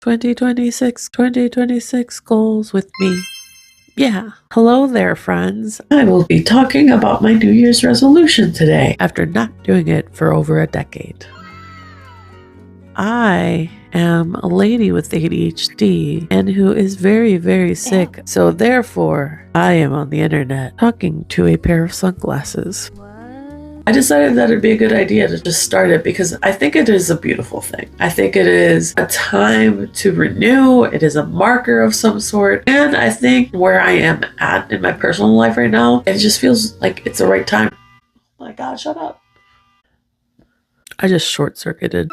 2026 goals with me. Yeah. Hello there, friends. I will be talking about my New Year's resolution today after not doing it for over a decade. I am a lady with ADHD and who is very, very sick. So therefore, I am on the internet talking to a pair of sunglasses. I decided that it'd be a good idea to just start it because I think it is a beautiful thing. I think it is a time to renew. It is a marker of some sort. And I think where I am at in my personal life right now, it just feels like it's the right time. Oh my God, shut up. I just short-circuited.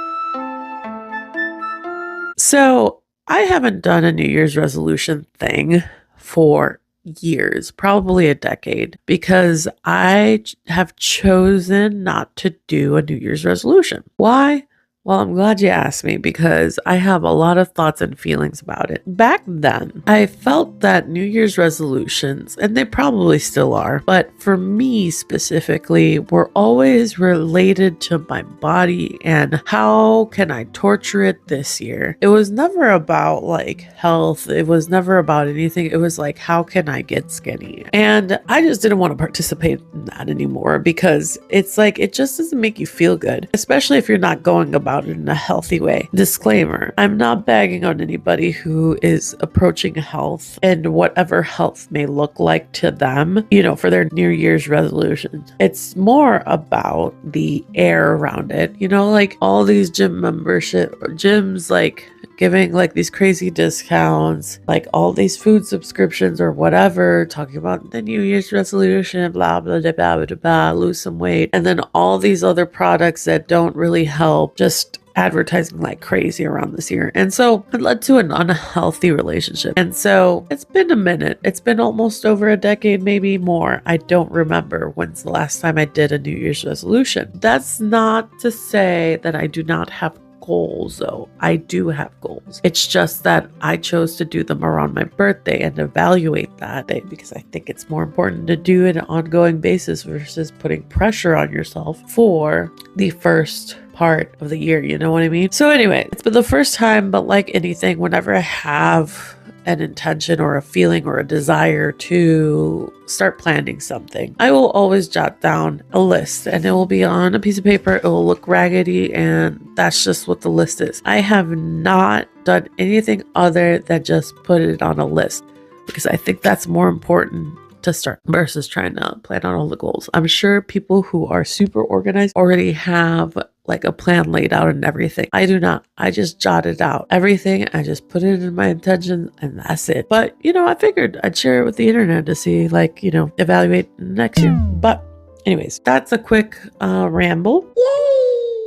So I haven't done a New Year's resolution thing for years, probably a decade, because I have chosen not to do a New Year's resolution. Why? Well, I'm glad you asked me because I have a lot of thoughts and feelings about it. Back then, I felt that New Year's resolutions, and they probably still are, but for me specifically, were always related to my body and how can I torture it this year. It was never about like health. It was never about anything. It was like, how can I get skinny? And I just didn't want to participate in that anymore because it's like, it just doesn't make you feel good, especially if you're not going about it in a healthy way. Disclaimer, I'm not bagging on anybody who is approaching health and whatever health may look like to them, for their New Year's resolutions. It's more about the air around it, like all these gyms like giving like these crazy discounts, like all these food subscriptions or whatever, talking about the New Year's resolution, blah, blah, blah, blah, blah, blah, lose some weight. And then all these other products that don't really help, just advertising like crazy around this year. And so it led to an unhealthy relationship. And so it's been a minute. It's been almost over a decade, maybe more. I don't remember when's the last time I did a New Year's resolution. That's not to say that I do not have goals though. I do have goals. It's just that I chose to do them around my birthday and evaluate that day because I think it's more important to do it on an ongoing basis versus putting pressure on yourself for the first part of the year. You know what I mean? So anyway, it's been the first time, but like anything, whenever I have an intention or a feeling or a desire to start planning something, I will always jot down a list and it will be on a piece of paper. It will look raggedy and that's just what the list is. I have not done anything other than just put it on a list because I think that's more important to start versus trying to plan out all the goals. I'm sure people who are super organized already have like a plan laid out and everything. I do not. I just jotted out everything. I just put it in my intentions and that's it. But, I figured I'd share it with the internet to see evaluate next year. But anyways, that's a quick ramble. Yay!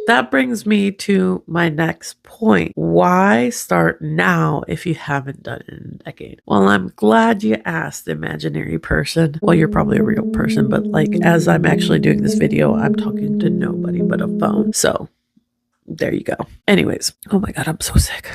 That brings me to my next point. Why start now if you haven't done it in a decade? Well, I'm glad you asked, imaginary person. Well, you're probably a real person, but as I'm actually doing this video, I'm talking to nobody but a phone. So there you go. Anyways, oh my God, I'm so sick.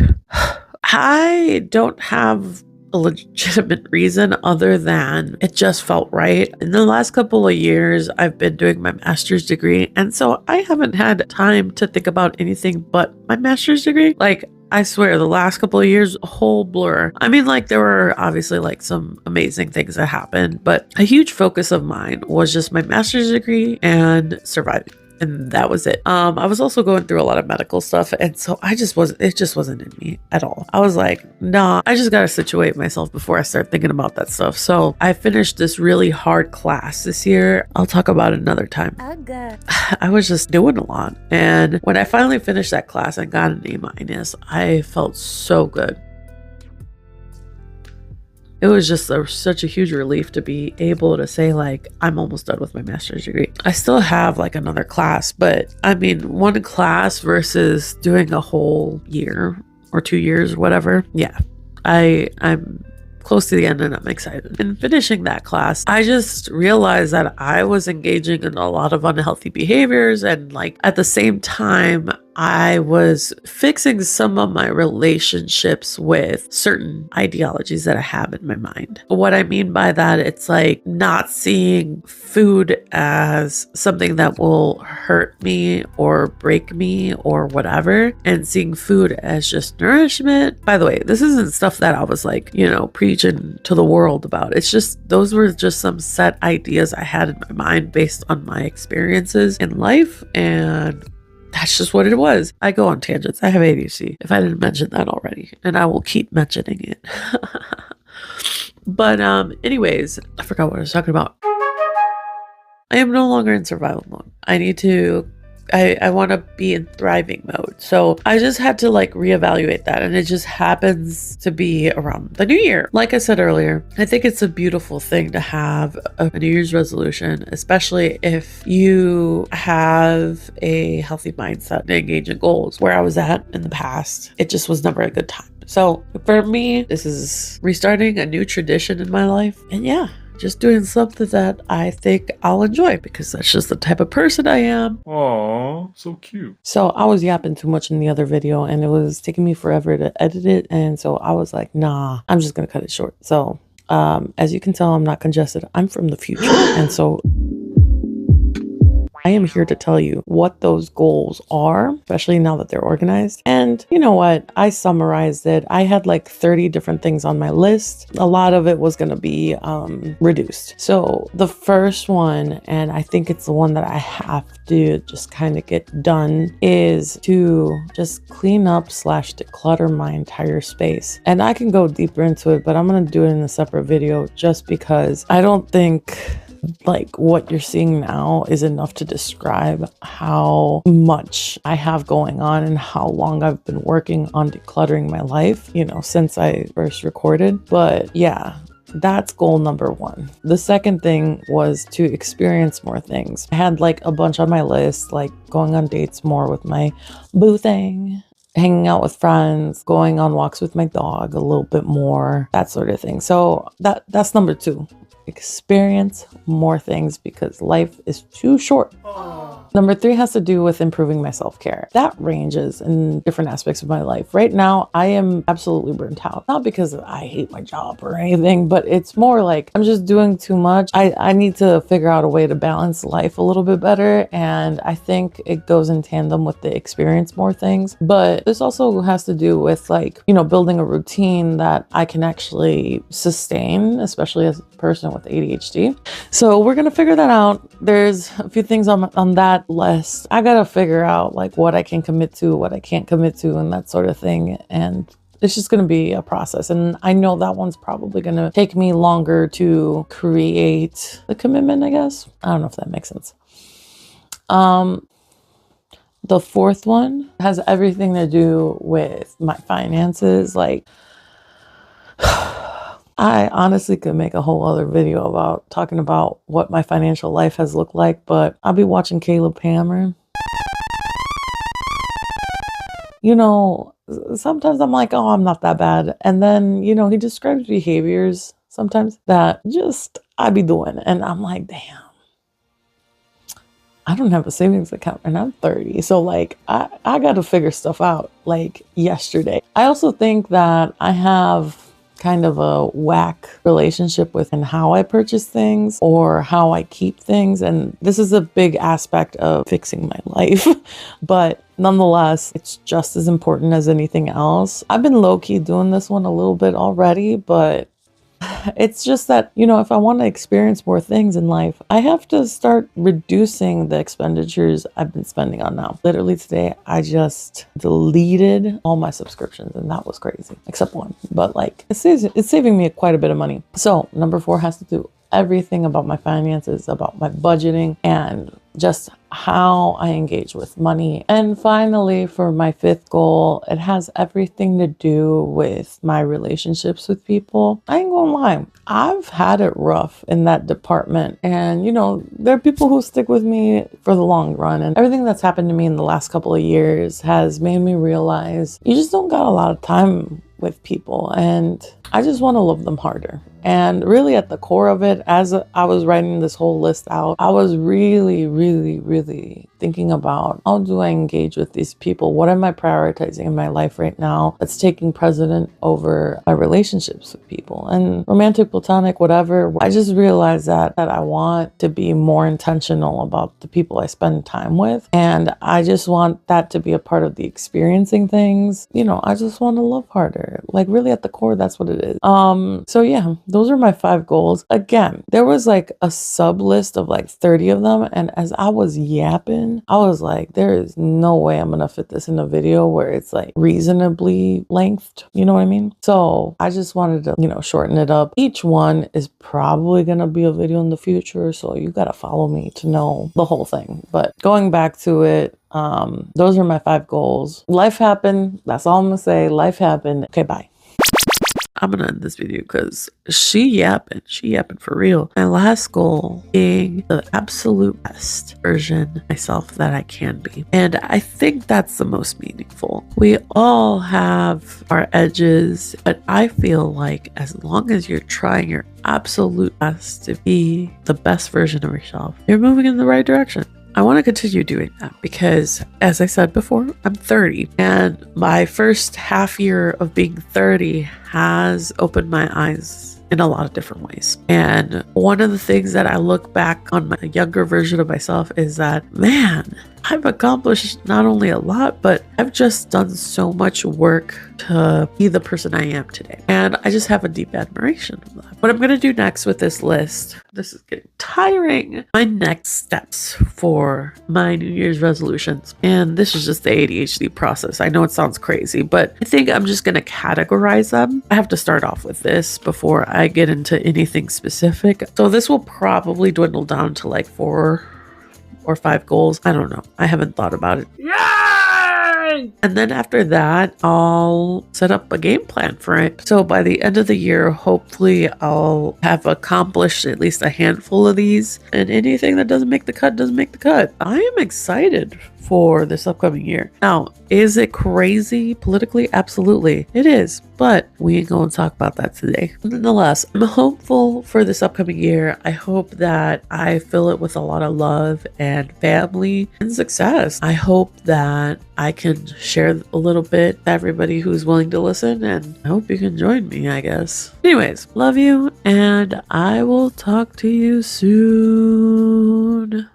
I don't have a legitimate reason other than it just felt right. In the last couple of years, I've been doing my master's degree. And so I haven't had time to think about anything but my master's degree. I swear the last couple of years, a whole blur. I mean, there were obviously some amazing things that happened, but a huge focus of mine was just my master's degree and surviving. And that was it. I was also going through a lot of medical stuff. And so it just wasn't in me at all. I was like, nah, I just got to situate myself before I start thinking about that stuff. So I finished this really hard class this year. I'll talk about it another time. I was just doing a lot. And when I finally finished that class and got an A-, I felt so good. It was just such a huge relief to be able to say I'm almost done with my master's degree. I still have another class, but I mean, one class versus doing a whole year or 2 years, whatever. Yeah, I'm close to the end and I'm excited. In finishing that class, I just realized that I was engaging in a lot of unhealthy behaviors and at the same time, I was fixing some of my relationships with certain ideologies that I have in my mind. What I mean by that, it's like not seeing food as something that will hurt me or break me or whatever, and seeing food as just nourishment. By the way, this isn't stuff that I was like, preaching to the world about. It's just, those were just some set ideas I had in my mind based on my experiences in life, and that's just what it was. I go on tangents. I have ADHD, if I didn't mention that already, and I will keep mentioning it. But anyways, I forgot what I was talking about. I am no longer in survival mode. I want to be in thriving mode. So I just had to like reevaluate that. And it just happens to be around the new year. Like I said earlier, I think it's a beautiful thing to have a New Year's resolution, especially if you have a healthy mindset and engage in goals. Where I was at in the past, it just was never a good time. So for me, this is restarting a new tradition in my life. And yeah, just doing something that I think I'll enjoy, because that's just the type of person I am. Aw, so cute. So I was yapping too much in the other video, and it was taking me forever to edit it. And so I was like, nah, I'm just going to cut it short. So as you can tell, I'm not congested. I'm from the future. And so I am here to tell you what those goals are, especially now that they're organized. And you know what? I summarized it. I had like 30 different things on my list. A lot of it was going to be reduced. So the first one, and I think it's the one that I have to just kind of get done, is to just clean up / declutter my entire space. And I can go deeper into it, but I'm going to do it in a separate video just because I don't think like what you're seeing now is enough to describe how much I have going on and how long I've been working on decluttering my life, since I first recorded. But yeah, that's goal number one. The second thing was to experience more things. I had like a bunch on my list, like going on dates more with my boo thing, hanging out with friends, going on walks with my dog a little bit more, that sort of thing. So that's number two. Experience more things because life is too short. Number three has to do with improving my self-care. That ranges in different aspects of my life. Right now, I am absolutely burnt out. Not because I hate my job or anything, but it's more like I'm just doing too much. I need to figure out a way to balance life a little bit better. And I think it goes in tandem with the experience more things. But this also has to do with building a routine that I can actually sustain, especially as a person with ADHD. So we're going to figure that out. There's a few things on that list. I got to figure out like what I can commit to, what I can't commit to, and that sort of thing. And it's just going to be a process. And I know that one's probably going to take me longer to create the commitment, I guess. I don't know if that makes sense. The fourth one has everything to do with my finances. Like, I honestly could make a whole other video about talking about what my financial life has looked like, but I'll be watching Caleb Hammer. Sometimes I'm like, oh, I'm not that bad. And then, he describes behaviors sometimes that just I be doing. And I'm like, damn, I don't have a savings account and I'm 30. So like, I got to figure stuff out like yesterday. I also think that I have kind of a whack relationship with and how I purchase things or how I keep things. And this is a big aspect of fixing my life. But nonetheless, it's just as important as anything else. I've been low-key doing this one a little bit already, but it's just that, if I want to experience more things in life, I have to start reducing the expenditures I've been spending on now. Literally today, I just deleted all my subscriptions and that was crazy, except one. But it's saving me quite a bit of money. So number 4 has to do everything about my finances, about my budgeting, and just how I engage with money. And finally, for my 5th goal, it has everything to do with my relationships with people. I ain't gonna lie, I've had it rough in that department. And, there are people who stick with me for the long run. And everything that's happened to me in the last couple of years has made me realize you just don't got a lot of time with people. And I just want to love them harder. And really at the core of it, as I was writing this whole list out, I was really, really, really thinking about how do I engage with these people? What am I prioritizing in my life right now that's taking precedent over my relationships with people? And romantic, platonic, whatever. I just realized that I want to be more intentional about the people I spend time with. And I just want that to be a part of the experiencing things. You know, I just want to love harder. Like really at the core, that's what it is. So yeah, those are my 5 goals. Again, there was like a sub list of like 30 of them. And as I was yapping, I was like, there is no way I'm going to fit this in a video where it's like reasonably lengthed. You know what I mean? So I just wanted to, shorten it up. Each one is probably going to be a video in the future. So you got to follow me to know the whole thing. But going back to it, those are my 5 goals. Life happened. That's all I'm going to say. Life happened. Okay, bye. I'm gonna end this video because she yapping for real. My last goal being the absolute best version of myself that I can be. And I think that's the most meaningful. We all have our edges, but I feel like as long as you're trying your absolute best to be the best version of yourself, you're moving in the right direction. I want to continue doing that because, as I said before, I'm 30 and my first half year of being 30 has opened my eyes in a lot of different ways. And one of the things that I look back on my younger version of myself is that, man, I've accomplished not only a lot, but I've just done so much work to be the person I am today. And I just have a deep admiration of that. What I'm going to do next with this list, this is getting tiring, my next steps for my New Year's resolutions. And this is just the ADHD process. I know it sounds crazy, but I think I'm just going to categorize them. I have to start off with this before I get into anything specific. So this will probably dwindle down to like 4 or 5 goals. I don't know. I haven't thought about it. Yay! And then after that, I'll set up a game plan for it. So by the end of the year, hopefully I'll have accomplished at least a handful of these. And anything that doesn't make the cut, doesn't make the cut. I am excited for this upcoming year. Now, is it crazy politically? Absolutely. It is. But we ain't going to talk about that today. Nonetheless, I'm hopeful for this upcoming year. I hope that I fill it with a lot of love and family and success. I hope that I can share a little bit with everybody who's willing to listen, and I hope you can join me, I guess. Anyways, love you, and I will talk to you soon.